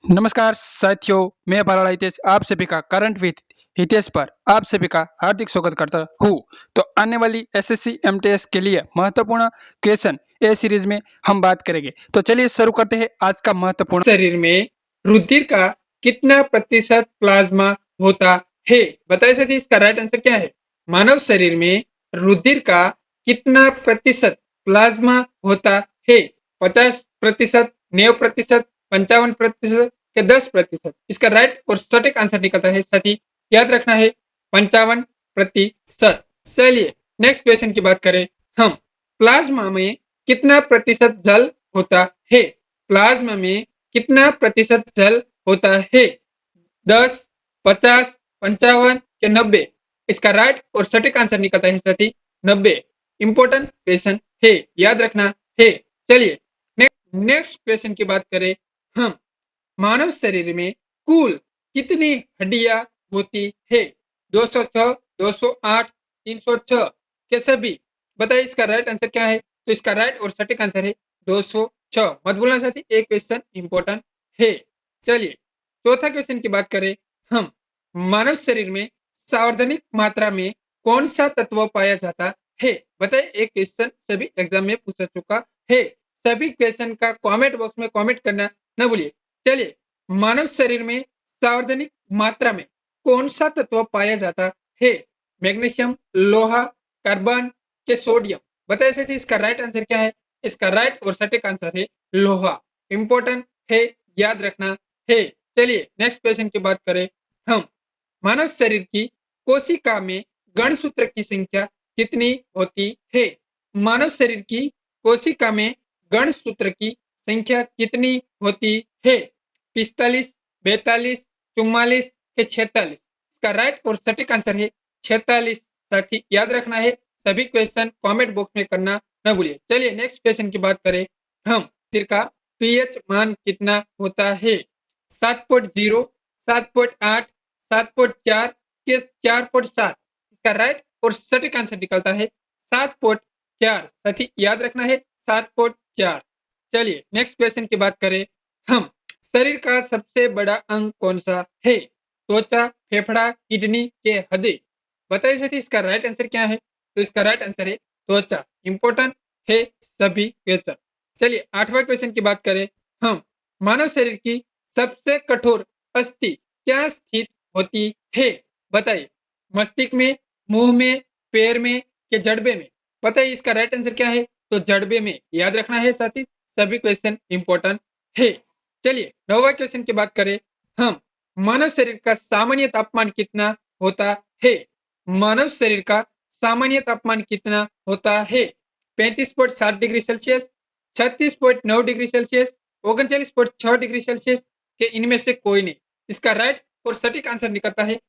नमस्कार साथियों, मैं बराड़ा हितेश आप सभी का करंट विद हितेश पर आप सभी का हार्दिक स्वागत करता हूँ। तो आने वाली एसएससी एमटीएस के लिए महत्वपूर्ण क्वेश्चन ए सीरीज में हम बात करेंगे। तो चलिए शुरू करते हैं आज का महत्वपूर्ण। शरीर में रुधिर का कितना प्रतिशत प्लाज्मा होता है? बताइए साथी, इसका राइट आंसर क्या है? मानव शरीर में रुधिर का कितना प्रतिशत प्लाज्मा होता है? 50%, 90%, 55% या 10%? इसका राइट और सटीक आंसर निकलता है साथी, याद रखना है 55%। चलिए नेक्स्ट क्वेश्चन की बात करें हम। प्लाज्मा में कितना प्रतिशत जल होता है? प्लाज्मा में कितना प्रतिशत जल होता है? 10, 50, 55 या 90? इसका राइट और सटीक आंसर निकलता है साथी 90। इंपॉर्टेंट क्वेश्चन है, याद रखना है। चलिए नेक्स्ट क्वेश्चन की बात करें हम। मानव शरीर में कुल कितनी हड्डियां होती है? 206, 208, 306 के सभी? बताइए इसका राइट आंसर क्या है? तो इसका राइट और सटीक आंसर है 206। मत भूलना साथी, एक क्वेश्चन इंपॉर्टेंट है। चलिए चौथा क्वेश्चन की बात करें हम। मानव शरीर में सार्वजनिक मात्रा में कौन सा तत्व पाया जाता है? बताइए, एक क्वेश्चन सभी एग्जाम में पूछा चुका है। सभी क्वेश्चन का कमेंट बॉक्स में कमेंट करना न भूलिए। चलिए, मानव शरीर में सार्वजनिक मात्रा में कौन सा तत्व पाया जाता है? मैग्नीशियम, लोहा, कार्बन के सोडियम? बताइए साथी, इसका राइट आंसर क्या है? इसका राइट और सटीक आंसर है लोहा। इंपॉर्टेंट है, याद रखना है। चलिए नेक्स्ट क्वेश्चन की बात करें हम। मानव शरीर की कोशिका में गणसूत्र की संख्या कितनी होती है? मानव शरीर की कोशिका में गणसूत्र की संख्या कितनी होती है? 45, 42, 44 या 46? इसका राइट और सटीक आंसर है 46। साथी याद रखना है, सभी क्वेश्चन कमेंट बॉक्स में करना न भूलिए। चलिए नेक्स्ट क्वेश्चन की बात करें हम। शरीर का पीएच मान कितना होता है? 7.0, 7.8, 7.4 के 4.7? इसका राइट और सटीक आंसर निकलता है 7.4। साथी याद रखना है 7.4। चलिए नेक्स्ट क्वेश्चन की बात करें हम। शरीर का सबसे बड़ा अंग कौन सा है? त्वचा, फेफड़ा, किडनी के हृदय? बताइए साथी, इसका राइट आंसर क्या है? तो इसका राइट आंसर है त्वचा। इंपॉर्टेंट है सभी क्वेश्चन। चलिए आठवां क्वेश्चन की बात करें हम। मानव शरीर की सबसे कठोर अस्थि क्या स्थित होती है? बताइए, मस्तिष्क में, मुंह में, पैर में या जड़बे में? बताइए इसका राइट आंसर क्या है? तो जड़बे में। याद रखना है साथी, सभी क्वेश्चन इंपॉर्टेंट है। चलिए नौवां क्वेश्चन की बात करें हम। मानव शरीर का सामान्य तापमान कितना होता है? मानव शरीर का सामान्य तापमान कितना होता है? 35.7 degree Celsius, 36.9 degree Celsius, 39.6 degree Celsius के इनमें से कोई नहीं? इसका राइट और सटीक आंसर निकलता है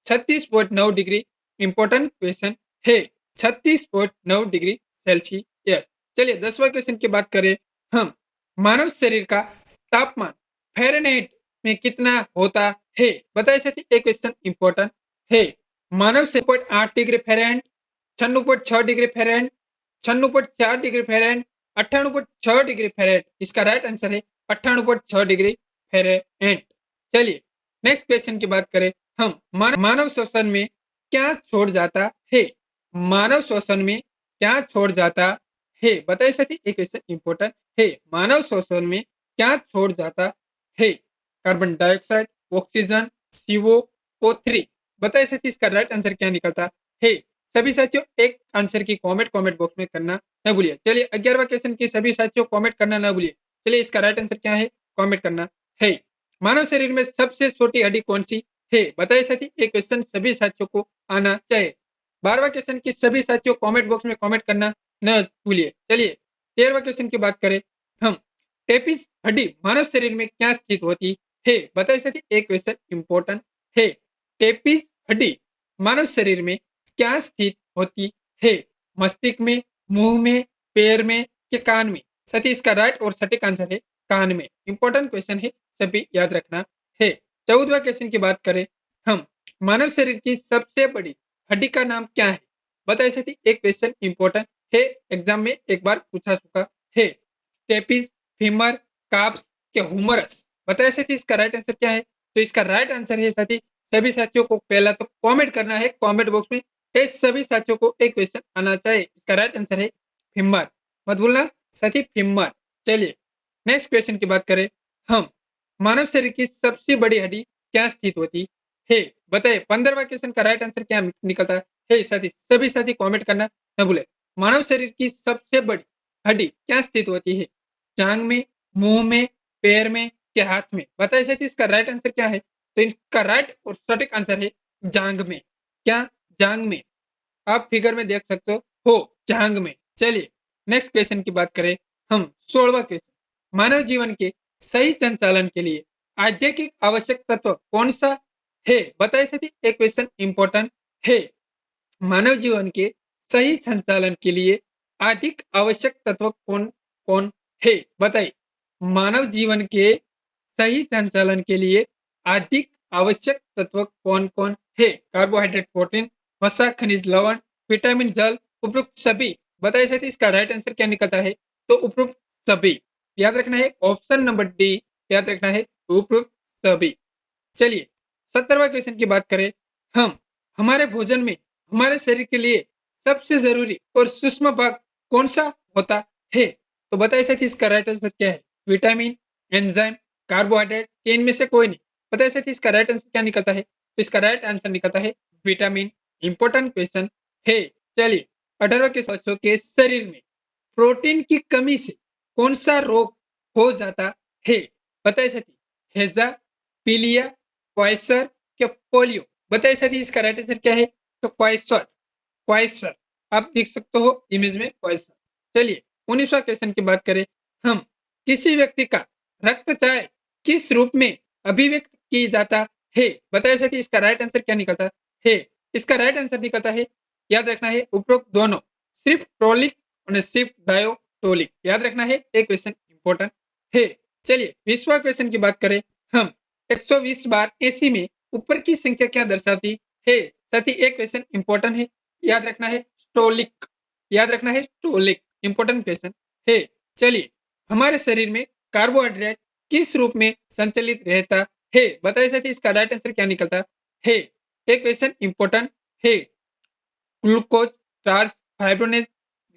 36.9 डिग्री। इंपॉर्टेंट क्वेश्चन है, 36.9 डिग्री सेल्सियस। चलिए 10वां क्वेश्चन की बात करें हम। मानव शरीर का तापमान फ़ारेनहाइट में कितना होता है? बताइए साथी, एक क्वेश्चन इंपॉर्टेंट है। मानव से 8 degree Fahrenheit, 96.6 degree Fahrenheit, 96.4 degree Fahrenheit, 98.6 degree Fahrenheit? इसका राइट आंसर है 98.6 डिग्री फ़ारेनहाइट। चलिए नेक्स्ट क्वेश्चन की बात करें हम। मानव श्वसन में क्या छोड़ जाता है? मानव श्वसन में क्या छोड़ जाता है? बताइए साथी, एक क्वेश्चन इंपॉर्टेंट है। मानव श्वसन में क्या छोड़ जाता है? Carbon dioxide, oxygen, CO3? बताइए साथी, इसका राइट आंसर क्या निकलता है? सभी साथियों एक आंसर की कमेंट बॉक्स में करना न भूलिए। चलिए 11वां क्वेश्चन की सभी साथियों कमेंट करना न भूलिए। चलिए इसका राइट आंसर क्या है? कमेंट करना है। मानव शरीर में सबसे छोटी हड्डी कौन सी है? बताइए साथी, एक क्वेश्चन सभी साथियों को आना चाहिए। 12वां क्वेश्चन की सभी साथियों कमेंट बॉक्स में कमेंट करना न भूलिए। चलिए 13वां क्वेश्चन की बात करें हम। टेपिस हड्डी मानव शरीर में क्या स्थित होती है? बताइए साथी, एक क्वेश्चन इंपॉर्टेंट है। टेपिस हड्डी मानव शरीर में क्या स्थित होती है? मस्तिष्क में, मुंह में, पैर में के कान में? साथी इसका राइट और सटीक आंसर है कान में। इंपॉर्टेंट क्वेश्चन है, सभी याद रखना है। 14वां क्वेश्चन की बात करें हम। मानव शरीर की सबसे बड़ी हड्डी का नाम क्या है? बताइए साथी, एक क्वेश्चन इंपॉर्टेंट है, एग्जाम में एक बार पूछा चुका है। टेपिस, फीमर, काप्स के हुमरस? बताया साथी इसका राइट आंसर क्या है? तो इसका राइट आंसर है साथी, सभी साथियों को पहला तो कमेंट करना है कमेंट बॉक्स में। ये सभी साथियों को एक क्वेश्चन आना चाहिए। इसका राइट आंसर है फीमर। मत भूलना साथी, फीमर। चलिए नेक्स्ट क्वेश्चन की बात करें हम। मानव शरीर की सबसे बड़ी हड्डी क्या स्थित होती है? बताइए 15वां क्वेश्चन का राइट आंसर क्या निकलता है साथी? सभी साथी कमेंट करना न भूले। मानव शरीर की सबसे बड़ी हड्डी क्या स्थित होती है? जांग में, मुंह में, पैर में के हाथ में? बताइए साथी इसका राइट आंसर क्या है? तो इसका राइट और सटीक आंसर है जांग में। क्या? जांग में। आप फिगर में देख सकते हो जांग में। चलिए नेक्स्ट क्वेश्चन की बात करें हम। 16वां क्वेश्चन। मानव जीवन के सही संचालन के लिए आध्यात्मिक आवश्यक तत्व कौन सा है? बताइए साथी, एक क्वेश्चन इंपॉर्टेंट है। मानव जीवन के सही संचालन के लिए अधिक आवश्यक तत्व कौन कौन है? बताइए मानव जीवन के सही संचालन के लिए अधिक आवश्यक तत्व कौन कौन है? कार्बोहाइड्रेट, प्रोटीन, वसा, खनिज लवण, विटामिन, जल, उपरोक्त सभी? बताइए साथी इसका राइट आंसर क्या निकलता है? तो उपरोक्त सभी। याद रखना है ऑप्शन नंबर डी, याद रखना है उपरोक्त सभी। चलिए 17वां क्वेश्चन की बात करें हम। हमारे भोजन में हमारे शरीर के लिए सबसे जरूरी और सूक्ष्म भाग कौन सा होता है? तो बताइए साथी इसका राइट आंसर क्या है? विटामिन, एंजाइम, कार्बोहाइड्रेट, इनमें से कोई नहीं? बताइए साथी इसका राइट आंसर क्या निकलता है? तो इसका राइट आंसर निकलता है विटामिन। इंपॉर्टेंट क्वेश्चन है। चलिए 18वां क्वेश्चन। बच्चों के शरीर में प्रोटीन की कमी से कौन सा रोग हो जाता है? बताइए साथी, हैजा, पीलिया, क्वाइसर या पोलियो? बताइए साथी इसका राइट आंसर क्या है? तो क्वाइसर। क्वाइसर आप देख सकते हो इमेज में क्वाइसर। चलिए 19वां क्वेश्चन की बात करें हम। किसी व्यक्ति का रक्तचाप किस रूप में अभिव्यक्त किया जाता है? बताइए साथी इसका राइट आंसर क्या निकलता है? इसका राइट आंसर निकलता है, याद रखना है उपरोक्त दोनों, सिर्फ टोलिक और सिर्फ डायोटोलिक। याद रखना है एक क्वेश्चन इंपॉर्टेंट है। चलिए 20वां क्वेश्चन की बात करें हम। 120 बार एसी में ऊपर की संख्या क्या दर्शाती है? साथी एक क्वेश्चन इंपॉर्टेंट है, याद रखना है स्टोलिक। याद रखना है स्टोलिक, इंपॉर्टेंट क्वेश्चन है। चलिए हमारे शरीर में कार्बोहाइड्रेट किस रूप में संचलित रहता है? बताइए साथी इसका राइट आंसर क्या निकलता है? एक क्वेश्चन इंपॉर्टेंट है। ग्लूकोज, स्टार्च, फाइब्रोनेज,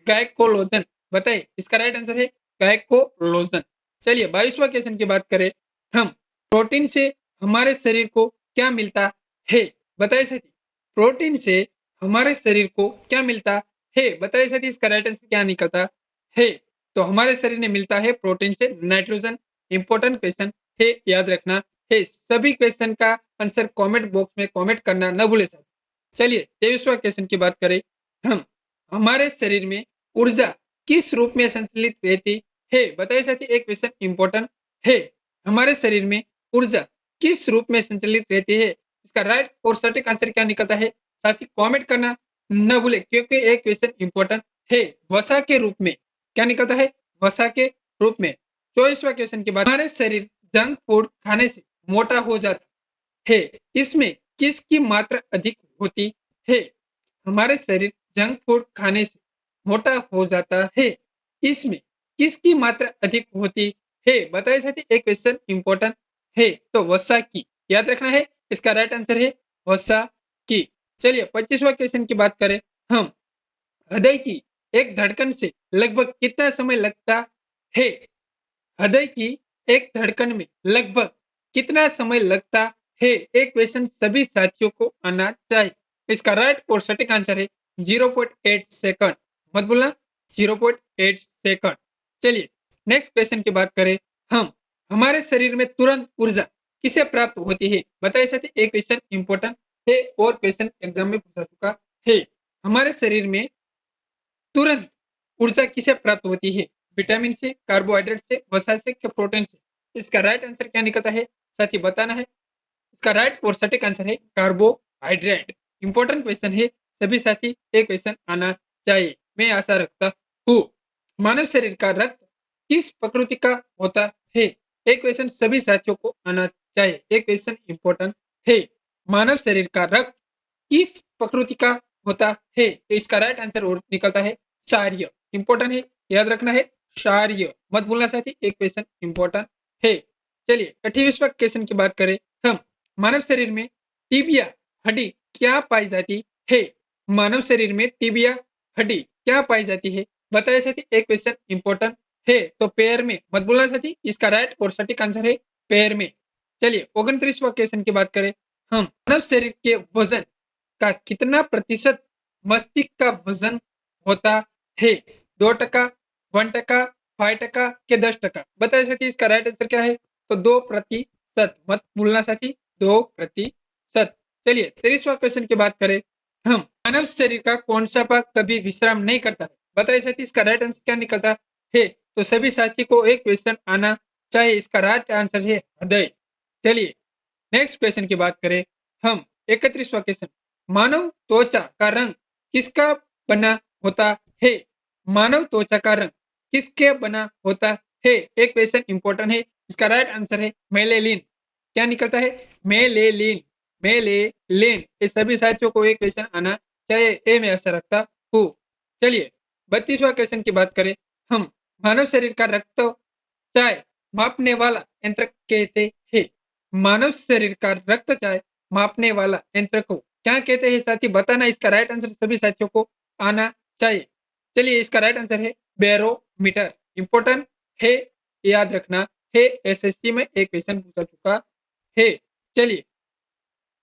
ग्लाइकोलोजन? बताइए इसका राइट आंसर है ग्लाइकोलोजन। चलिए 22वां क्वेश्चन की बात करें हम। प्रोटीन से हमारे शरीर को क्या मिलता है? बताइए साथी प्रोटीन से हमारे शरीर को क्या मिलता है? बताइए साथी इसका राइट आंसर क्या निकलता है? तो हमारे शरीर में मिलता है प्रोटीन से नाइट्रोजन। इंपॉर्टेंट क्वेश्चन है, याद रखना है। सभी क्वेश्चन का आंसर कमेंट बॉक्स में कमेंट करना न भूले साथी। चलिए 23वां क्वेश्चन की बात करें हम। हमारे शरीर में ऊर्जा किस रूप में संचालित रहती है? बताइए साथी एक क्वेश्चन इंपॉर्टेंट है। हमारे शरीर में ऊर्जा किस रूप में संचालित रहती है? इसका राइट और सटीक आंसर क्या निकलता है? साथी कमेंट करना न भूले क्योंकि एक क्वेश्चन इंपॉर्टेंट है। वसा के रूप में। क्या निकलता है? वसा के रूप में। 24वां क्वेश्चन की बात। हमारे शरीर जंक फूड खाने से मोटा हो जाता है, इसमें किसकी मात्रा अधिक होती है? हमारे शरीर जंक फूड खाने से मोटा हो जाता है, इसमें किसकी मात्रा अधिक होती है? बताइए साथी एक क्वेश्चन इंपॉर्टेंट है। तो वसा की। याद रखना है इसका राइट आंसर है वसा की। चलिए 25वां क्वेश्चन की बात करें हम। हृदय की एक धड़कन से लगभग कितना समय लगता है? हृदय की एक धड़कन में लगभग कितना समय लगता है? एक क्वेश्चन सभी साथियों को आना चाहिए। इसका राइट और सटीक आंसर है 0.8 सेकंड। मत भूलना 0.8 सेकंड। चलिए नेक्स्ट क्वेश्चन की बात करें हम। हमारे शरीर में तुरंत ऊर्जा किसे प्राप्त होती है? बताइए साथी एक क्वेश्चन इंपॉर्टेंट है और क्वेश्चन एग्जाम में पूछा चुका है। हमारे शरीर में तुरंत ऊर्जा किसे प्राप्त होती है? विटामिन से, कार्बोहाइड्रेट से, वसा से, क्या प्रोटीन से? इसका राइट आंसर क्या निकलता है? साथी बताना है। इसका राइट और सटीक आंसर है कार्बोहाइड्रेट। इंपॉर्टेंट क्वेश्चन है, सभी साथी एक क्वेश्चन आना चाहिए, मैं आशा रखता हूँ। मानव शरीर का रक्त किस प्रकृति का होता है? एक क्वेश्चन सभी साथियों को आना चाहिए, एक क्वेश्चन इंपॉर्टेंट है। मानव शरीर का रक्त किस प्रकृति का होता है? तो इसका राइट आंसर और निकलता है क्षारीय। इंपॉर्टेंट है, याद रखना है क्षारीय। मत भूलना साथी एक क्वेश्चन इंपॉर्टेंट है। चलिए 28वां क्वेश्चन की बात करें हम। मानव शरीर में टिबिया हड्डी क्या पाई जाती है? मानव शरीर में टिबिया हड्डी क्या पाई जाती है? बताइए साथी, एक क्वेश्चन इंपॉर्टेंट है तो पैर में मत बोलना साथी, इसका राइट और सटीक आंसर है पैर में। चलिए 29वां क्वेश्चन की बात करें हम। मानव शरीर के वजन का कितना प्रतिशत मस्तिष्क का वजन होता है? 2%, 1%, 5% के 10%? बताइए साथी, इसका राइट आंसर क्या है? तो 2%, मत भूलना साथी, 2%। चलिए 23वां क्वेश्चन की बात करें हम। मानव शरीर का कौन सा भाग कभी विश्राम नहीं करता है? बताइए साथी, इसका राइट आंसर क्या निकलता है? तो सभी साथी को एक क्वेश्चन आना चाहिए, इसका राइट आंसर है हृदय। चलिए नेक्स्ट क्वेश्चन की बात करें हम। 31वां क्वेश्चन, मानव त्वचा का रंग किसका बना होता है? मानव त्वचा का रंग किसके बना होता है? एक क्वेश्चन इंपॉर्टेंट है, इसका राइट आंसर है मेलेलिन। क्या निकलता है? मेलेलिन। मेलेलिन। ये सभी साथियों को एक क्वेश्चन आना चाहिए, ये मैं आशा रखता हूँ। चलिए 32वां क्वेश्चन की बात करें हम। मानव शरीर का रक्तचाप मापने वाला यंत्र कहते हैं? मानव शरीर का रक्तचाप मापने वाला यंत्र को क्या कहते हैं साथी? बताना, इसका राइट आंसर सभी साथियों को आना चाहिए। चलिए इसका राइट आंसर है बैरोमीटर। इंपॉर्टेंट है, याद रखना है, एसएससी में एक क्वेश्चन पूछा चुका है। चलिए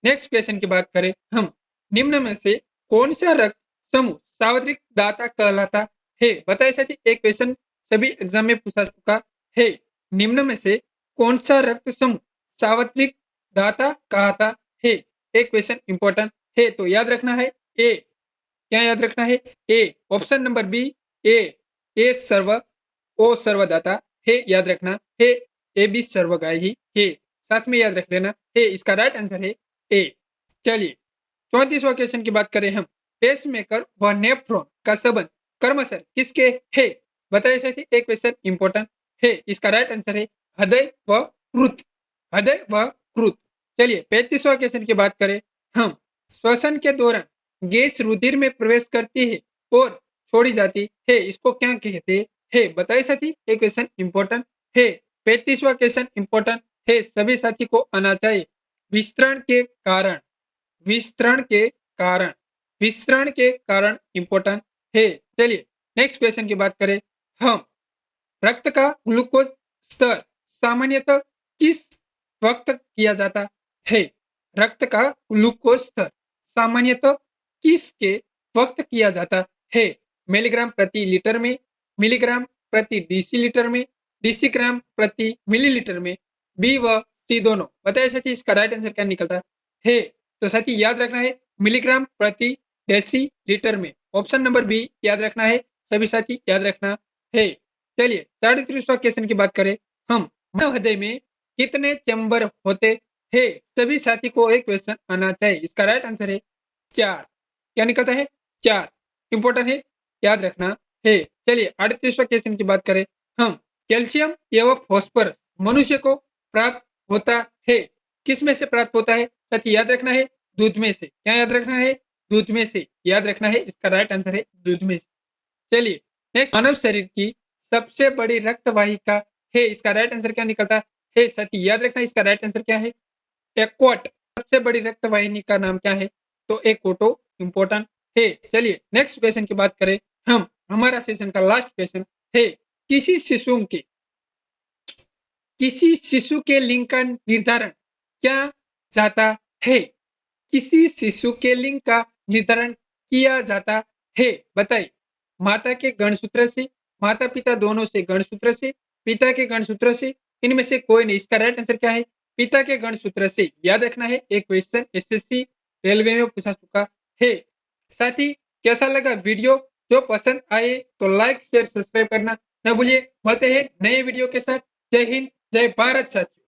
नेक्स्ट क्वेश्चन की बात करें हम। निम्न में से कौन सा रक्त समूह सार्वत्रिक दाता कहलाता है? बताइए साथी, एक क्वेश्चन सभी एग्जाम में पूछा चुका है। निम्न में से कौन सा रक्त समूह सार्वत्रिक दाता कहता है? एक क्वेश्चन इंपॉर्टेंट है तो याद रखना है ए। क्या याद रखना है? ए। ऑप्शन नंबर बी ए। ए सर्व, ओ सर्वदाता है, याद रखना है। ए बी सर्वगायी है, साथ में याद रख लेना है, इसका राइट आंसर है ए। चलिए 34वां क्वेश्चन की बात करें हम। पेसमेकर व नेफ्रॉन का संबंध कर्मशः किसके है? बताइए साथी, एक क्वेश्चन इंपॉर्टेंट है, इसका राइट आंसर है हृदय व कृत। हृदय व कृत। चलिए 35वां क्वेश्चन की बात करें हम। श्वसन के दौरान गैस रुधिर में प्रवेश करती है और छोड़ी जाती है, इसको क्या कहते हैं? बताइए साथी, एक क्वेश्चन इंपॉर्टेंट है। 35वां क्वेश्चन इंपॉर्टेंट है, सभी साथी को आना चाहिए। विस्तरण के कारण, विस्तरण के कारण, विस्तरण के कारण इंपॉर्टेंट है। चलिए नेक्स्ट क्वेश्चन की बात करें हम। रक्त का ग्लूकोज स्तर सामान्यतः किस वक्त किया जाता है? रक्त का ग्लूकोज स्तर सामान्यतः किसके वक्त किया जाता है? मिलीग्राम प्रति लीटर में, मिलीग्राम प्रति डिसीलीटर में, डिसीग्राम प्रति मिलीलीटर में, बी व सी दोनों? बताइए साथी, इसका राइट आंसर क्या निकलता है? तो साथी याद रखना है मिलीग्राम प्रति डेसीलीटर में। ऑप्शन नंबर बी याद रखना है, सभी साथी याद रखना है। चलिए 33वां क्वेश्चन की बात करें हम। मानव हृदय में कितने चैम्बर होते हैं? सभी साथी को एक क्वेश्चन आना चाहिए, इसका राइट आंसर है 4। क्या निकलता है? 4। इंपॉर्टेंट है, याद रखना है। चलिए 38वां क्वेश्चन की बात करें हम। कैल्शियम एवं फॉस्फोरस मनुष्य को प्राप्त होता है, किस में से प्राप्त होता है? साथी याद रखना है दूध में से। क्या याद रखना है? दूध में से याद रखना है, इसका राइट आंसर है दूध में से। चलिए नेक्स्ट, मानव शरीर की सबसे बड़ी रक्त वाहिका है, इसका राइट आंसर क्या निकलता है? साथी याद रखना, इसका राइट आंसर क्या है? एक्वाट। सबसे बड़ी रक्त वाहिनी का नाम क्या है? तो एक्वाटो। इंपॉर्टेंट है। चलिए नेक्स्ट क्वेश्चन की बात करें हम। हमारा सेशन का लास्ट क्वेश्चन है। किसी शिशु के, किसी शिशु के लिंग का निर्धारण क्या जाता है? किसी शिशु के लिंग का निर्धारण किया जाता है, बताइए। माता के गणसूत्र से, माता पिता दोनों से गणसूत्र से, पिता के गणसूत्र से, इनमें से कोई नहीं। इसका राइट आंसर क्या है? पिता के गणसूत्र से। याद रखना है, एक क्वेश्चन एसएससी रेलवे में पूछा चुका है। साथ ही कैसा लगा वीडियो? जो पसंद आए तो लाइक शेयर सब्सक्राइब करना न भूलिए। मिलते हैं नए वीडियो के साथ। जय हिंद, जय भारत साथियों।